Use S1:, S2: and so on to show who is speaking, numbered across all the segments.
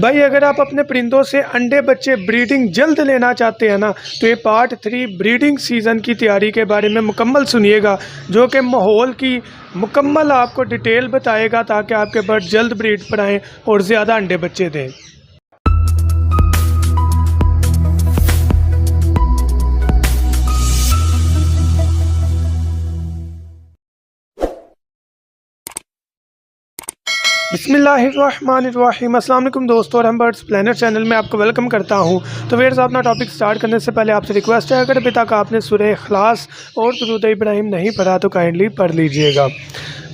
S1: भाई अगर आप अपने परिंदों से अंडे बच्चे ब्रीडिंग जल्द लेना चाहते हैं ना, तो ये पार्ट 3 ब्रीडिंग सीज़न की तैयारी के बारे में मुकम्मल सुनिएगा, जो कि माहौल की मुकम्मल आपको डिटेल बताएगा ताकि आपके बर्ड जल्द ब्रीड पर आएँ और ज़्यादा अंडे बच्चे दें। बिस्मिल्लाहिर्रहमानिर्रहीम। अस्सलाम वालेकुम दोस्तों, और हम बर्ड्स प्लेनेट चैनल में आपको वेलकम करता हूं। तो व्यूअर्स, अपना टॉपिक स्टार्ट करने से पहले आपसे रिक्वेस्ट है, अगर अभी तक आपने सूरह इखलास और दुरूद इब्राहिम नहीं पढ़ा तो काइंडली पढ़ लीजिएगा।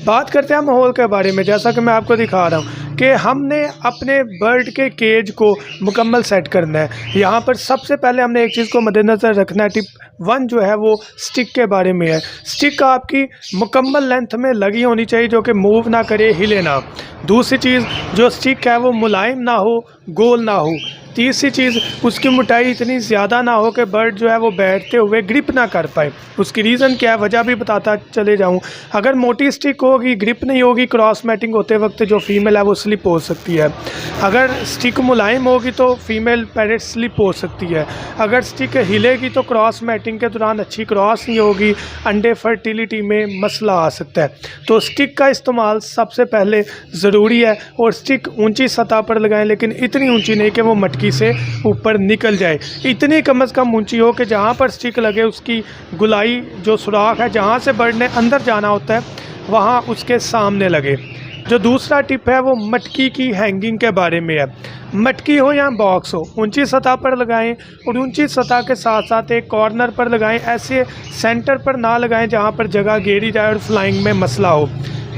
S1: बात करते हैं माहौल के बारे में। जैसा कि मैं आपको दिखा रहा हूँ कि हमने अपने बर्ड के केज को मुकम्मल सेट करना है। यहाँ पर सबसे पहले हमने एक चीज़ को मद्देनज़र रखना है। टिप 1 जो है वो स्टिक के बारे में है। स्टिक आपकी मुकम्मल लेंथ में लगी होनी चाहिए, जो कि मूव ना करे, हिले ना। दूसरी चीज़, जो स्टिक है वो मुलायम ना हो, गोल ना हो। तीसरी चीज़, उसकी मोटाई इतनी ज़्यादा ना हो कि बर्ड जो है वो बैठते हुए ग्रिप ना कर पाए। उसकी रीज़न क्या है, वजह भी बताता चले जाऊँ। अगर मोटी स्टिक होगी, ग्रिप नहीं होगी, क्रॉस मैटिंग होते वक्त जो फीमेल है वो स्लिप हो सकती है। अगर स्टिक मुलायम होगी तो फीमेल पैरेट स्लिप हो सकती है। अगर स्टिक हिलेगी तो क्रॉस मैटिंग के दौरान अच्छी क्रॉस नहीं होगी, अंडे फर्टिलिटी में मसला आ सकता है। तो स्टिक का इस्तेमाल सबसे पहले ज़रूरी है, और स्टिक ऊंची सतह पर लगाएं, लेकिन इतनी ऊंची नहीं कि वो मटकी से ऊपर निकल जाए। इतनी कम से कम ऊंची हो कि जहाँ पर स्टिक लगे उसकी गुलाई जो सुराख है, जहाँ से बर्ड ने अंदर जाना होता है, वहाँ उसके सामने लगे। जो दूसरा टिप है वो मटकी की हैंगिंग के बारे में है। मटकी हो या बॉक्स हो, ऊंची सतह पर लगाएं, और ऊंची सतह के साथ साथ एक कॉर्नर पर लगाएं। ऐसे सेंटर पर ना लगाएं जहाँ पर जगह घेरी जाए और फ्लाइंग में मसला हो।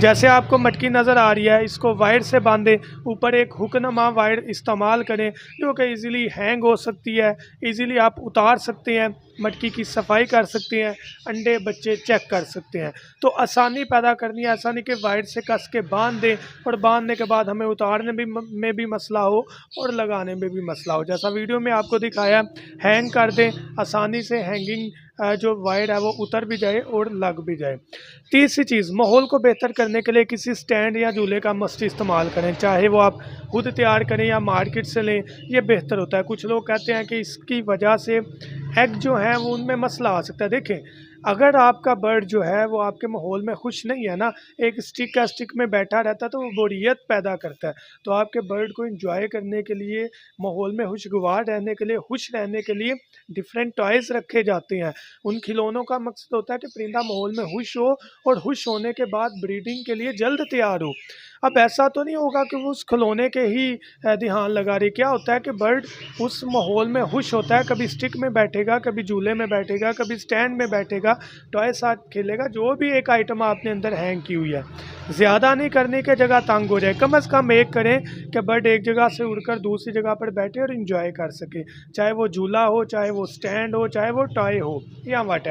S1: जैसे आपको मटकी नज़र आ रही है, इसको वायर से बांधें, ऊपर एक हुकनुमा वायर इस्तेमाल करें जो कि इजीली हैंग हो सकती है। इजीली आप उतार सकते हैं, मटकी की सफाई कर सकते हैं, अंडे बच्चे चेक कर सकते हैं। तो आसानी पैदा करनी है। ऐसा नहीं कि वायर से कस के बांध दें और बांधने के बाद हमें उतारने में भी मसला हो और लगाने में भी मसला हो। जैसा वीडियो में आपको दिखाया, हैंग कर दें, आसानी से हैंगिंग जो वायर है वो उतर भी जाए और लग भी जाए। तीसरी चीज़, माहौल को बेहतर करने के लिए किसी स्टैंड या झूले का मस्ट इस्तेमाल करें, चाहे वो आप खुद तैयार करें या मार्केट से लें, ये बेहतर होता है। कुछ लोग कहते हैं कि इसकी वजह से एग जो हैं वो उनमें मसला आ सकता है। देखें, अगर आपका बर्ड जो है वो आपके माहौल में खुश नहीं है ना, एक स्टिक में बैठा रहता है, तो वो बोरियत पैदा करता है। तो आपके बर्ड को एंजॉय करने के लिए, माहौल में खुशगवार रहने के लिए, खुश रहने के लिए डिफरेंट टॉयज़ रखे जाते हैं। उन खिलौनों का मकसद होता है कि परिंदा माहौल में खुश हो और खुश होने के बाद ब्रीडिंग के लिए जल्द तैयार हो। अब ऐसा तो नहीं होगा कि वो उस खिलौने के ही ध्यान लगा रही। क्या होता है कि बर्ड उस माहौल में खुश होता है, कभी स्टिक में बैठेगा, कभी झूले में बैठेगा, कभी स्टैंड में बैठेगा, टॉय साथ खेलेगा, जो भी एक आइटम आपने अंदर हैंग की हुई है। ज़्यादा नहीं करने की जगह तंग हो जाए। कम से कम एक करें कि बर्ड एक जगह से उड़कर दूसरी जगह पर बैठे और इन्जॉय कर सके, चाहे वो झूला हो, चाहे वो स्टैंड हो, चाहे वो टॉय हो, या वट।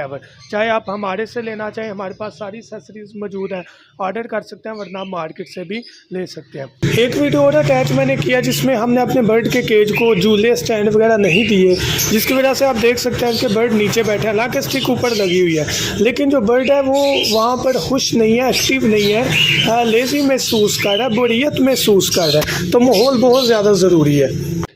S1: चाहे आप हमारे से लेना चाहें, हमारे पास सारी एक्सेसरीज मौजूद हैं, ऑर्डर कर सकते हैं, वरना मार्केट से भी ले सकते हैं। एक वीडियो और अटैच मैंने किया जिसमें हमने अपने बर्ड के केज को झूले, स्टैंड वगैरह नहीं दिए, जिसकी वजह से आप देख सकते हैं कि बर्ड नीचे बैठा है, हालांकि स्टिक ऊपर लगी हुई है, लेकिन जो बर्ड है वो वहाँ पर खुश नहीं है, एक्टिव नहीं है, लेजी महसूस कर रहा है, बोरियत महसूस कर रहा है। तो माहौल बहुत ज़्यादा ज़रूरी है।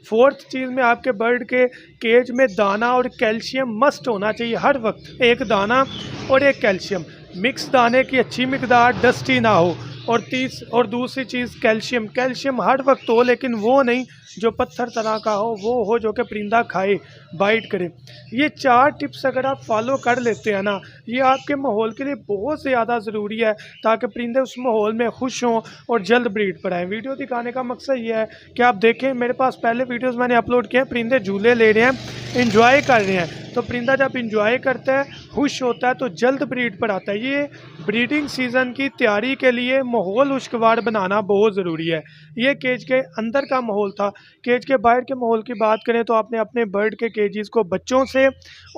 S1: फोर्थ चीज़ में, आपके बर्ड के केज में दाना और कैल्शियम मस्ट होना चाहिए हर वक्त। एक दाना और एक कैल्शियम, मिक्स दाने की अच्छी मिकदार, डस्टी ना हो। और दूसरी चीज़, कैल्शियम हर वक्त हो, लेकिन वो नहीं जो पत्थर तरह का हो, वो हो जो कि परिंदा खाए, बाइट करे। ये 4 टिप्स अगर आप फॉलो कर लेते हैं ना, ये आपके माहौल के लिए बहुत ज़्यादा ज़रूरी है, ताकि परिंदे उस माहौल में खुश हों और जल्द ब्रीड पर आएँ। वीडियो दिखाने का मकसद ये है कि आप देखें, मेरे पास पहले वीडियोज़ मैंने अपलोड किए हैं, परिंदे झूले ले रहे हैं, इंजॉय कर रहे हैं। तो परिंदा जब इंजॉय करता है, खुश होता है, तो जल्द ब्रीड पर आता है। ये ब्रीडिंग सीज़न की तैयारी के लिए माहौल खुशगवार बनाना बहुत ज़रूरी है। ये केज के अंदर का माहौल था। केज के बाहर के माहौल की बात करें तो आपने अपने बर्ड के केजेस को बच्चों से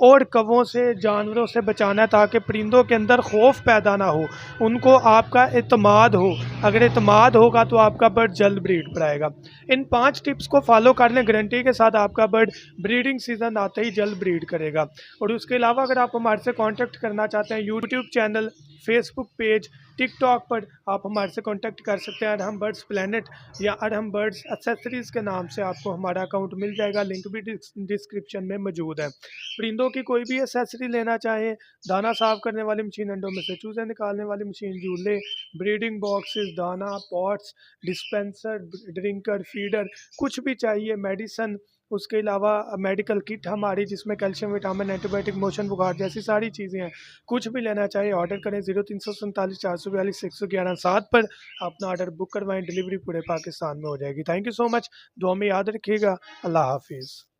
S1: और कौवों से, जानवरों से बचाना है, ताकि परिंदों के अंदर खौफ पैदा ना हो, उनको आपका एतमाद हो। अगर एतमाद होगा तो आपका बर्ड जल्द ब्रीड पर आएगा। इन 5 टिप्स को फॉलो कर लें, गारंटी के साथ आपका बर्ड ब्रीडिंग सीज़न आते ही जल्द ब्रीड करेगा। और उसके अलावा अगर आप हमारे से कांटेक्ट करना चाहते हैं, YouTube channel, Facebook page, TikTok पर आप हमारे से कॉन्टैक्ट कर सकते हैं, अरहम बर्ड्स प्लैनेट या अरहम बर्ड्स एक्सेसरीज़ के नाम से आपको हमारा अकाउंट मिल जाएगा, लिंक भी डिस्क्रिप्शन में मौजूद है। परिंदों की कोई भी एक्सेसरी लेना चाहें, दाना साफ़ करने वाली मशीन, अंडों में से चूज़े निकालने वाली मशीन, झूले, ब्रीडिंग बॉक्सेस, दाना, पॉट्स, डिस्पेंसर, ड्रिंकर, फीडर, कुछ भी चाहिए, मेडिसन, उसके अलावा मेडिकल किट हमारी जिसमें कैल्शियम, विटामिन, एंटीबायोटिक, मोशन बुखार जैसी सारी चीज़ें हैं। कुछ भी लेना चाहिए ऑर्डर करें 0347 442 111 7 पर अपना ऑर्डर बुक करवाएँ, डिलीवरी पूरे पाकिस्तान में हो जाएगी। थैंक यू सो मच, दुआ में याद रखिएगा। अल्लाह हाफ़िज़।